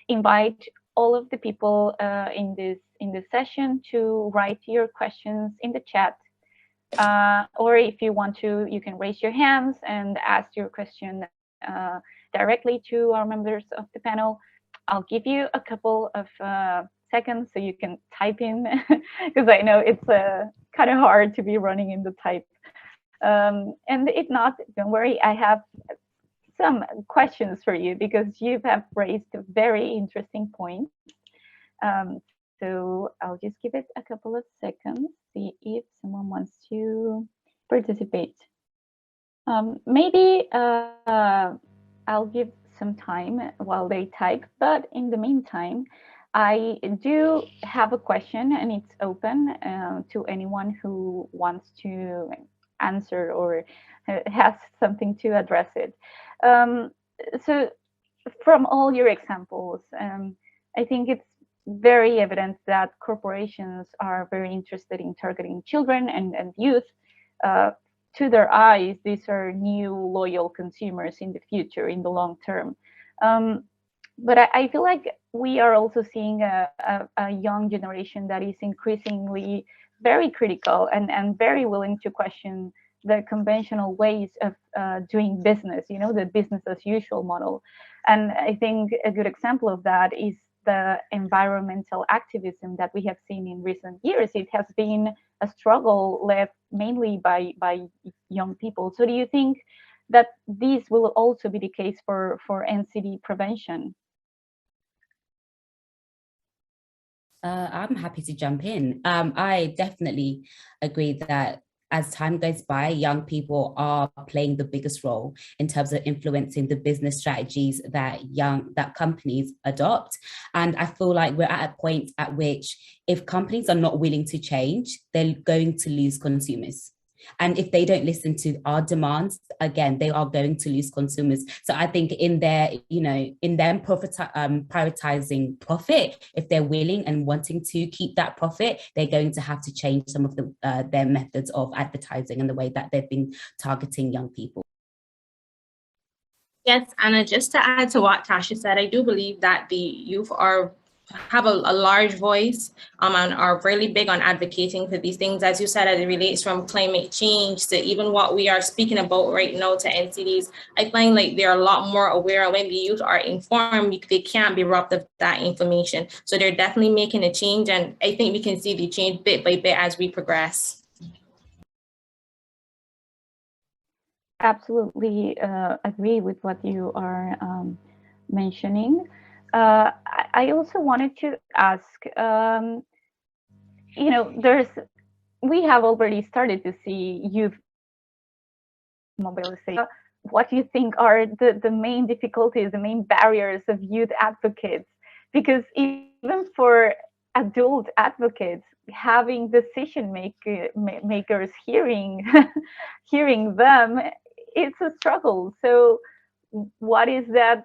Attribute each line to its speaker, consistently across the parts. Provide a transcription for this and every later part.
Speaker 1: invite all of the people in this session to write your questions in the chat. Or if you want to, you can raise your hands and ask your question directly to our members of the panel. I'll give you a couple of seconds so you can type in, because I know it's kind of hard to be running in the type. And if not, don't worry, I have some questions for you because you have raised very interesting points. So I'll just give it a couple of seconds, see if someone wants to participate. Maybe I'll give some time while they type, but in the meantime, I do have a question and it's open to anyone who wants to answer or has something to address it. So from all your examples, I think it's very evident that corporations are very interested in targeting children and youth. To their eyes, these are new loyal consumers in the future, in the long term. But I feel like we are also seeing a young generation that is increasingly very critical and very willing to question the conventional ways of doing business, you know, the business as usual model. And I think a good example of that is the environmental activism that we have seen in recent years. It has been a struggle led mainly by young people. So do you think that this will also be the case for NCD prevention?
Speaker 2: I'm happy to jump in. I definitely agree that as time goes by, young people are playing the biggest role in terms of influencing the business strategies that companies adopt. And I feel like we're at a point at which if companies are not willing to change, they're going to lose consumers. And if they don't listen to our demands, again, they are going to lose consumers. So I think in their, in them prioritizing profit, if they're willing and wanting to keep that profit, they're going to have to change some of their methods of advertising and the way that they've been targeting young people.
Speaker 3: Yes, Anna, just to add to what Tasha said, I do believe that the youth have a large voice and are really big on advocating for these things, as you said, as it relates from climate change to even what we are speaking about right now to NCDs. I find like they're a lot more aware when the youth are informed, they can't be robbed of that information. So they're definitely making a change, and I think we can see the change bit by bit as we progress.
Speaker 1: Absolutely agree with what you are mentioning. I also wanted to ask, we have already started to see youth mobilization. What do you think are the main difficulties, the main barriers of youth advocates? Because even for adult advocates, having decision makers hearing them, it's a struggle. So what is that?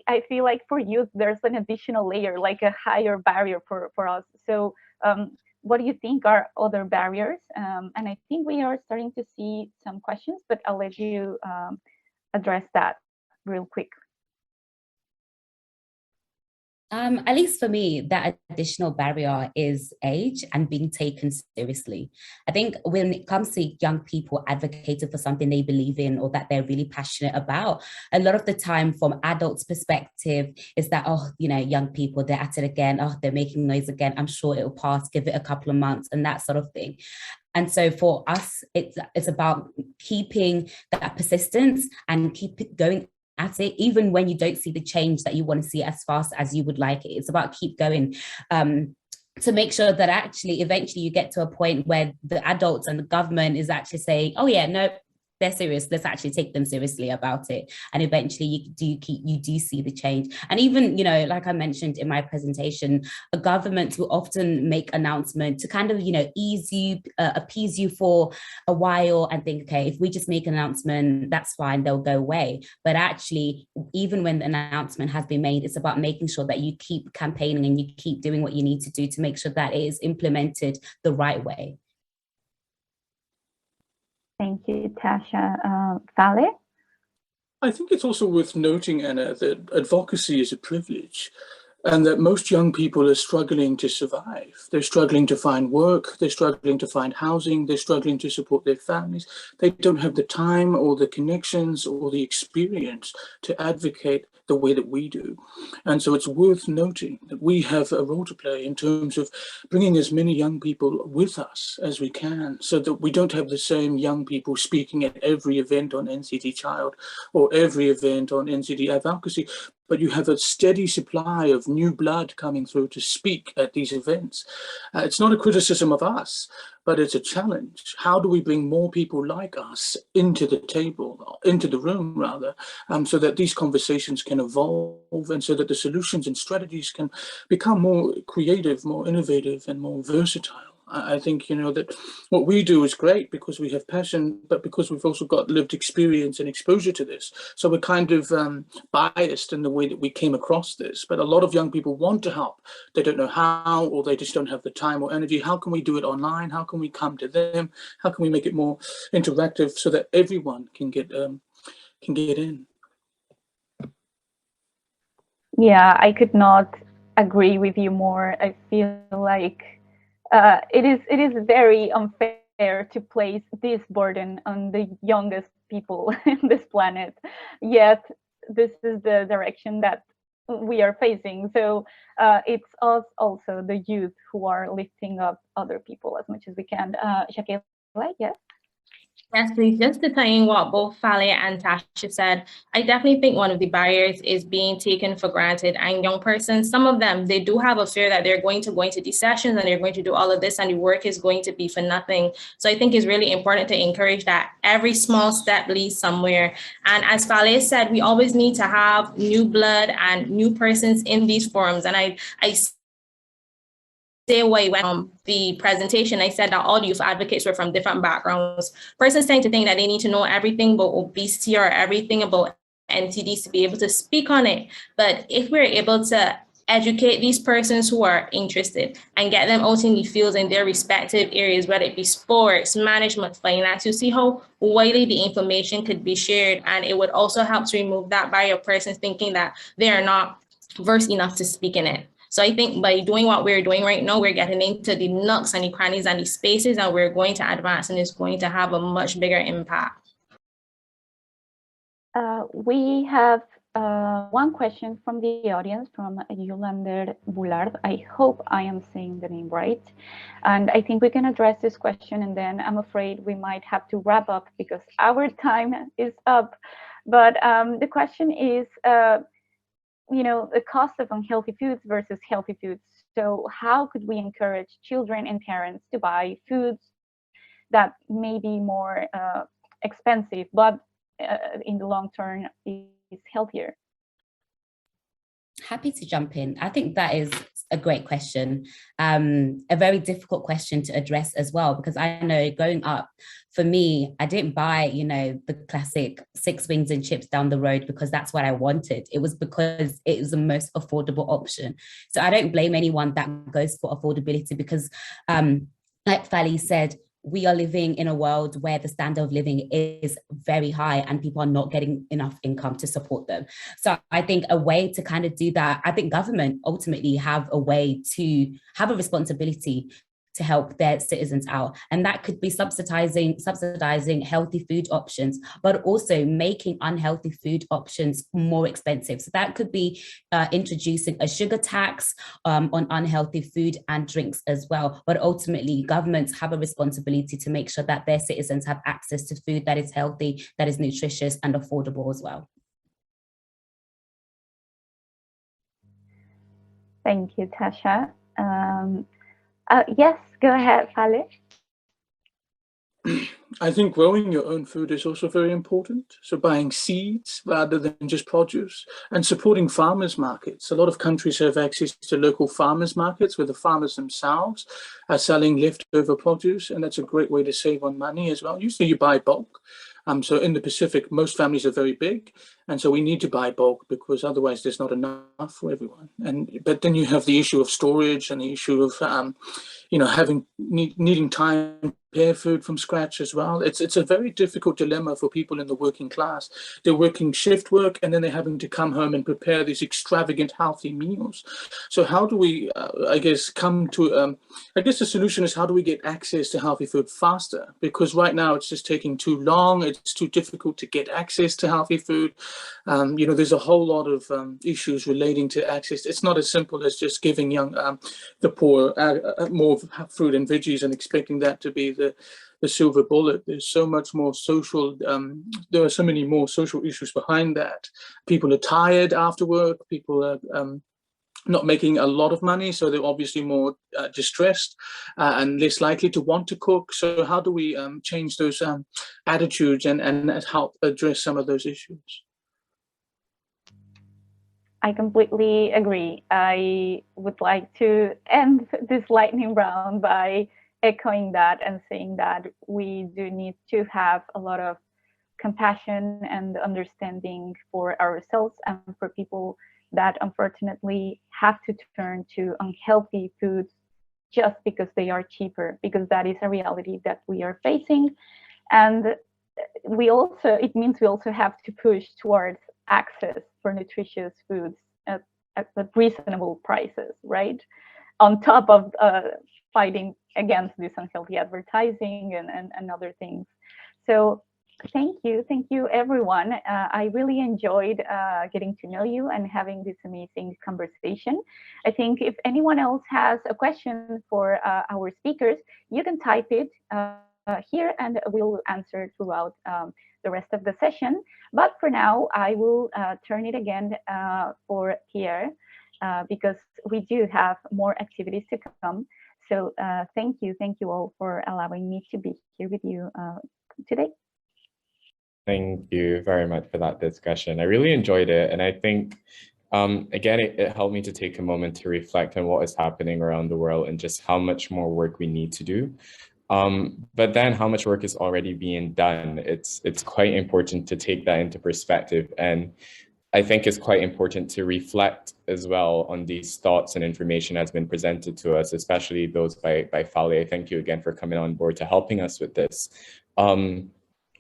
Speaker 1: I feel like for youth, there's an additional layer, like a higher barrier for us. So what do you think are other barriers? And I think we are starting to see some questions, but I'll let you address that real quick.
Speaker 2: At least for me, that additional barrier is age and being taken seriously. I think when it comes to young people advocating for something they believe in or that they're really passionate about, a lot of the time from adults' perspective is that, oh, young people, they're at it again. Oh, they're making noise again. I'm sure it'll pass, give it a couple of months and that sort of thing. And so for us, it's about keeping that persistence and keep it going at it, even when you don't see the change that you want to see as fast as you would like it. It's about keep going to make sure that actually eventually you get to a point where the adults and the government is actually saying, oh yeah, no, they're serious, let's actually take them seriously about it. And eventually you do see the change. And even, like I mentioned in my presentation, a government will often make announcements to kind of, ease you, appease you for a while and think, okay, if we just make an announcement, that's fine, they'll go away. But actually, even when the announcement has been made, it's about making sure that you keep campaigning and you keep doing what you need to do to make sure that it is implemented the right way.
Speaker 1: Thank you, Tasha. Vale?
Speaker 4: I think it's also worth noting, Anna, that advocacy is a privilege. and that most young people are struggling to survive. They're struggling to find work, they're struggling to find housing, they're struggling to support their families. They don't have the time or the connections or the experience to advocate the way that we do. And so it's worth noting that we have a role to play in terms of bringing as many young people with us as we can, so that we don't have the same young people speaking at every event on NCD Child or every event on NCD advocacy, but you have a steady supply of new blood coming through to speak at these events. It's not a criticism of us, but it's a challenge. How do we bring more people like us into the table, into the room rather, so that these conversations can evolve and so that the solutions and strategies can become more creative, more innovative, and more versatile. I think, that what we do is great because we have passion, but because we've also got lived experience and exposure to this. So we're kind of biased in the way that we came across this. But a lot of young people want to help. They don't know how, or they just don't have the time or energy. How can we do it online? How can we come to them? How can we make it more interactive so that everyone can get in?
Speaker 1: Yeah, I could not agree with you more. I feel like it is very unfair to place this burden on the youngest people in this planet. Yet this is the direction that we are facing. So it's us also, the youth, who are lifting up other people as much as we can. Shakila, yes?
Speaker 3: Yes, please. Just to tie in what both Fale and Tasha said, I definitely think one of the barriers is being taken for granted. And young persons, some of them, they do have a fear that they're going to go into these sessions and they're going to do all of this and the work is going to be for nothing. So I think it's really important to encourage that every small step leads somewhere. And as Fale said, we always need to have new blood and new persons in these forums. And I say away when the presentation, I said that all youth advocates were from different backgrounds. Persons tend to think that they need to know everything about obesity or everything about NCDs to be able to speak on it. But if we're able to educate these persons who are interested and get them out in the fields in their respective areas, whether it be sports, management, finance, you see how widely the information could be shared. And it would also help to remove that barrier of persons thinking that they are not versed enough to speak in it. So I think by doing what we're doing right now, we're getting into the nooks and the crannies and the spaces, and we're going to advance, and it's going to have a much bigger impact.
Speaker 1: We have one question from the audience from Yolander Boulard. I hope I am saying the name right. And I think we can address this question, and then I'm afraid we might have to wrap up because our time is up. But the question is, the cost of unhealthy foods versus healthy foods. So how could we encourage children and parents to buy foods that may be more expensive, but in the long term is healthier?
Speaker 2: Happy to jump in. I think that is a great question, a very difficult question to address as well, because I know growing up, for me, I didn't buy, the classic 6 wings and chips down the road because that's what I wanted. It was because it was the most affordable option. So I don't blame anyone that goes for affordability because, like Fally said, we are living in a world where the standard of living is very high and people are not getting enough income to support them. So I think a way to kind of do that, I think government ultimately have a way to have a responsibility to help their citizens out. And that could be subsidizing healthy food options, but also making unhealthy food options more expensive. So that could be introducing a sugar tax on unhealthy food and drinks as well. But ultimately, governments have a responsibility to make sure that their citizens have access to food that is healthy, that is nutritious and affordable as well.
Speaker 1: Thank you, Tasha. Yes, go ahead, Fale.
Speaker 4: I think growing your own food is also very important. So buying seeds rather than just produce and supporting farmers markets. A lot of countries have access to local farmers markets where the farmers themselves are selling leftover produce. And that's a great way to save on money as well. Usually you buy bulk. So in the Pacific, most families are very big And so we need to buy bulk because otherwise there's not enough for everyone. But then you have the issue of storage and the issue of needing time to prepare food from scratch as well. It's a very difficult dilemma for people in the working class. They're working shift work and then they're having to come home and prepare these extravagant healthy meals. So how do we, come to, the solution is how do we get access to healthy food faster? Because right now it's just taking too long. It's too difficult to get access to healthy food. There's a whole lot of issues relating to access. It's not as simple as just giving the poor more fruit and veggies and expecting that to be the silver bullet. There's so much more social, there are so many more social issues behind that. People are tired after work, people are not making a lot of money, so they're obviously more distressed and less likely to want to cook. So how do we change those attitudes and help address some of those issues?
Speaker 1: I completely agree. I would like to end this lightning round by echoing that and saying that we do need to have a lot of compassion and understanding for ourselves and for people that unfortunately have to turn to unhealthy foods just because they are cheaper, because that is a reality that we are facing. And it means we also have to push towards access for nutritious foods at reasonable prices, right? On top of fighting against this unhealthy advertising and other things. So thank you everyone. I really enjoyed getting to know you and having this amazing conversation. I think if anyone else has a question for our speakers, you can type it here and we'll answer throughout the rest of the session. But for now, I will turn it again for Pierre because we do have more activities to come. So thank you all for allowing me to be here with you today.
Speaker 5: Thank you very much for that discussion. I really enjoyed it. And I think, again, it helped me to take a moment to reflect on what is happening around the world and just how much more work we need to do. But then how much work is already being done. It's quite important to take that into perspective. And I think it's quite important to reflect as well on these thoughts and information that's been presented to us, especially those by Fale. Thank you again for coming on board to helping us with this.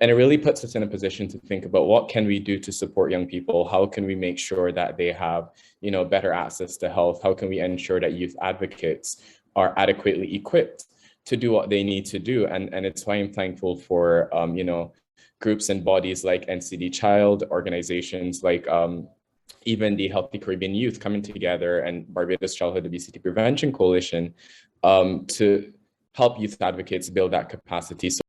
Speaker 5: And it really puts us in a position to think about what can we do to support young people? How can we make sure that they have, better access to health? How can we ensure that youth advocates are adequately equipped to do what they need to do? And it's why I'm thankful for, groups and bodies like NCD Child, organizations like even the Healthy Caribbean Youth coming together and Barbados Childhood Obesity Prevention Coalition to help youth advocates build that capacity. So